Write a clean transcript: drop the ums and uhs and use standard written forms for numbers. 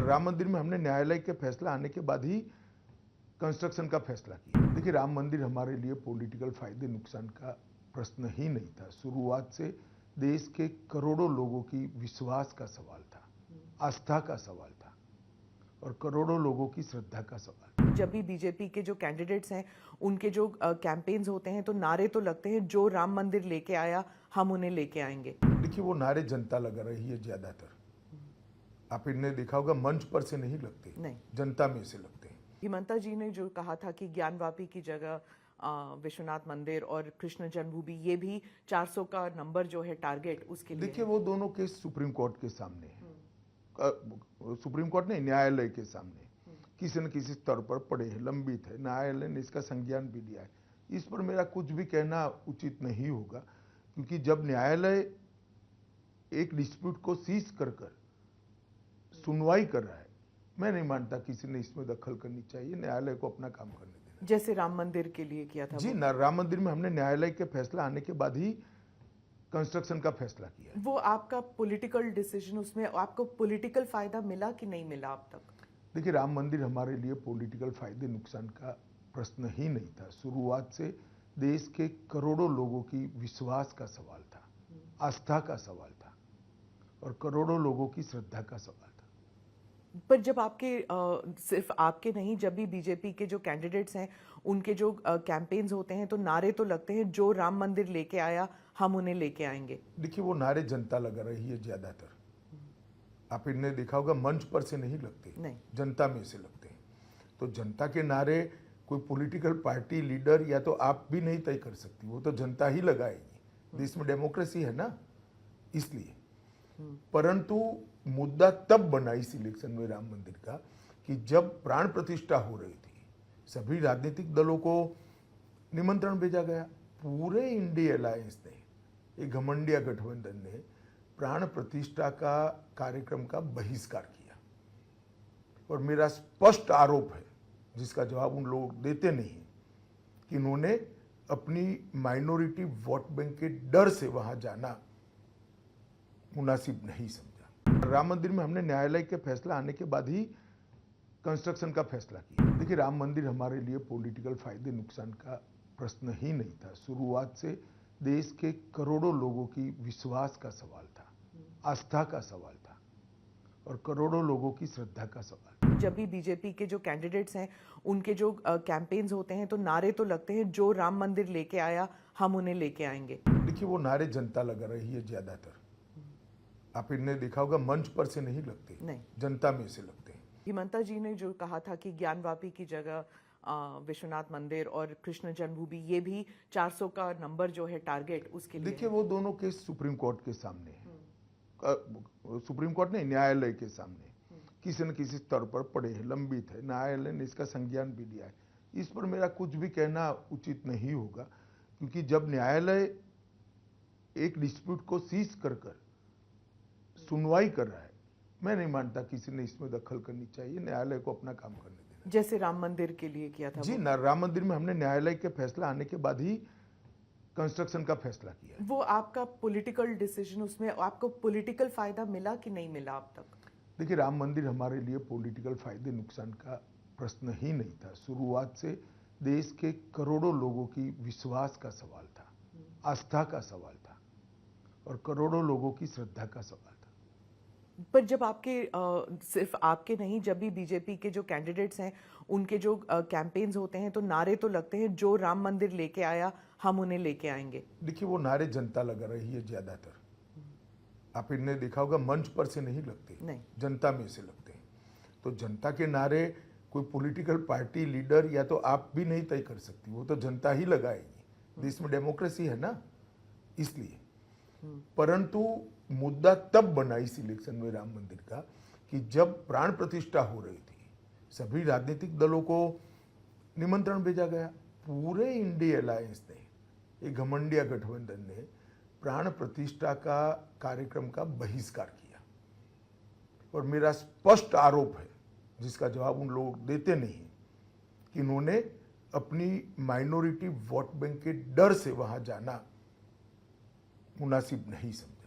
राम मंदिर में हमने न्यायालय के फैसला आने के बाद ही कंस्ट्रक्शन का फैसला किया। देखिए, राम मंदिर हमारे लिए पॉलिटिकल फायदे नुकसान का प्रश्न ही नहीं था। शुरुआत से देश के करोड़ों लोगों की विश्वास का सवाल था, आस्था का सवाल था और करोड़ों लोगों की श्रद्धा का सवाल। जब भी बीजेपी के जो कैंडिडेट्स हैं उनके जो कैंपेन्स होते हैं तो नारे तो लगते हैं, जो राम मंदिर लेके आया हम उन्हें लेके आएंगे। देखिए, वो नारे जनता लगा रही है ज्यादातर। आप इन्हें देखा होगा, मंच पर से नहीं लगते, नहीं, जनता में से लगते हैं। हिमंता जी ने जो कहा था कि ज्ञानवापी की जगह विश्वनाथ मंदिर और कृष्ण जन्मभूमि, ये भी 400 का नंबर जो है टारगेट उसके लिए। देखिए, वो दोनों केस सुप्रीम कोर्ट के सामने है। सुप्रीम कोर्ट ने न्यायालय के सामने किसी न किसी स्तर पर पड़े हैं, लंबित है। न्यायालय ने इसका संज्ञान भी लिया है। इस पर मेरा कुछ भी कहना उचित नहीं होगा, क्योंकि जब न्यायालय एक डिस्प्यूट को सीज कर सुनवाई कर रहा है, मैं नहीं मानता किसी ने इसमें दखल करनी चाहिए। न्यायालय को अपना काम करने देना, जैसे राम मंदिर के लिए किया था। जी राम मंदिर में हमने न्यायालय के फैसला आने के बाद ही कंस्ट्रक्शन का फैसला किया है। वो आपका पॉलिटिकल डिसीजन, उसमें आपको पॉलिटिकल फायदा मिला कि नहीं मिला अब तक? देखिए, राम मंदिर हमारे लिए पॉलिटिकल फायदे नुकसान का प्रश्न ही नहीं था। शुरुआत से देश के करोड़ों लोगों की विश्वास का सवाल था, आस्था का सवाल था और करोड़ों लोगों की श्रद्धा का सवाल था। पर जब आपके सिर्फ आपके नहीं, जब भी बीजेपी के जो कैंडिडेट्स हैं उनके जो कैंपेन्स होते हैं तो नारे तो लगते हैं, जो राम मंदिर लेके आया हम उन्हें लेके आएंगे। देखिए, वो नारे जनता लगा रही है ज्यादातर। आप इन्हें देखा होगा, मंच पर से नहीं लगते, नहीं, जनता में से लगते हैं। तो जनता के नारे कोई पॉलिटिकल पार्टी लीडर या तो आप भी नहीं तय कर सकती, वो तो जनता ही लगाएगी। देश में डेमोक्रेसी है ना, इसलिए। परंतु मुद्दा तब बना इस इलेक्शन में राम मंदिर का कि जब प्राण प्रतिष्ठा हो रही थी, सभी राजनीतिक दलों को निमंत्रण भेजा गया। पूरे इंडिया अलायंस ने, एक घमंडिया गठबंधन ने प्राण प्रतिष्ठा का कार्यक्रम का बहिष्कार किया। और मेरा स्पष्ट आरोप है, जिसका जवाब उन लोग देते नहीं, कि इन्होंने अपनी माइनॉरिटी वोट बैंक के डर से वहां जाना मुनासिब नहीं समझा। राम मंदिर में हमने न्यायालय के फैसला आने के बाद ही कंस्ट्रक्शन का फैसला किया। देखिए, राम मंदिर हमारे लिए पॉलिटिकल फायदे नुकसान का प्रश्न ही नहीं था। शुरुआत से देश के करोड़ों लोगों की विश्वास का सवाल था, आस्था का सवाल था और करोड़ों लोगों की श्रद्धा का सवाल। जब भी बीजेपी के जो कैंडिडेट्स हैं उनके जो कैंपेन्स होते हैं तो नारे तो लगते हैं, जो राम मंदिर लेके आया हम उन्हें लेके आएंगे। देखिए, वो नारे जनता लगा रही है ज्यादातर। आप इन्हें देखा होगा, मंच पर से नहीं लगते, नहीं, जनता में से लगते हैं। हिमंता जी ने जो कहा था कि ज्ञानवापी की जगह विश्वनाथ मंदिर और कृष्ण जन्मभूमि, ये भी 400 का नंबर जो है टारगेट उसके लिए। देखिए, वो दोनों केस सुप्रीम कोर्ट के सामने है। सुप्रीम कोर्ट ने न्यायालय के सामने किसी न किसी स्तर पर पड़े हैं, लंबित है। न्यायालय ने इसका संज्ञान भी लिया है। इस पर मेरा कुछ भी कहना उचित नहीं होगा, क्योंकि जब न्यायालय एक डिस्प्यूट को सीज कर सुनवाई कर रहा है, मैं नहीं मानता किसी ने इसमें दखल करनी चाहिए। न्यायालय को अपना काम करने देना, जैसे राम मंदिर के लिए किया था। जी राम मंदिर में हमने न्यायालय के फैसला आने के बाद ही कंस्ट्रक्शन का फैसला किया है। वो आपका पॉलिटिकल डिसीजन, उसमें आपको पॉलिटिकल फायदा मिला कि नहीं मिला अब तक? देखिए, राम मंदिर हमारे लिए पॉलिटिकल फायदे नुकसान का प्रश्न ही नहीं था। शुरुआत से देश के करोड़ों लोगों की विश्वास का सवाल था, आस्था का सवाल था और करोड़ों लोगों की श्रद्धा का सवाल था। पर जब आपके सिर्फ आपके नहीं, जब भी बीजेपी के जो कैंडिडेट्स हैं उनके जो कैंपेन्स होते हैं तो नारे तो लगते हैं, जो राम मंदिर लेके आया हम उन्हें लेके आएंगे। देखिए, वो नारे जनता लगा रही है ज्यादातर। आप इन्हें देखा होगा, मंच पर से नहीं लगते, नहीं, जनता में से लगते हैं। तो जनता के नारे कोई पॉलिटिकल पार्टी लीडर या तो आप भी नहीं तय कर सकती, वो तो जनता ही लगाएगी। देश में डेमोक्रेसी है ना, इसलिए। परंतु मुद्दा तब बना इस इलेक्शन में राम मंदिर का कि जब प्राण प्रतिष्ठा हो रही थी, सभी राजनीतिक दलों को निमंत्रण भेजा गया। पूरे इंडिया अलायंस ने, एक घमंडिया गठबंधन ने प्राण प्रतिष्ठा का कार्यक्रम का बहिष्कार किया। और मेरा स्पष्ट आरोप है, जिसका जवाब उन लोग देते नहीं, कि इन्होंने अपनी माइनॉरिटी वोट बैंक के डर से वहां जाना मुनासिब नहीं समझा।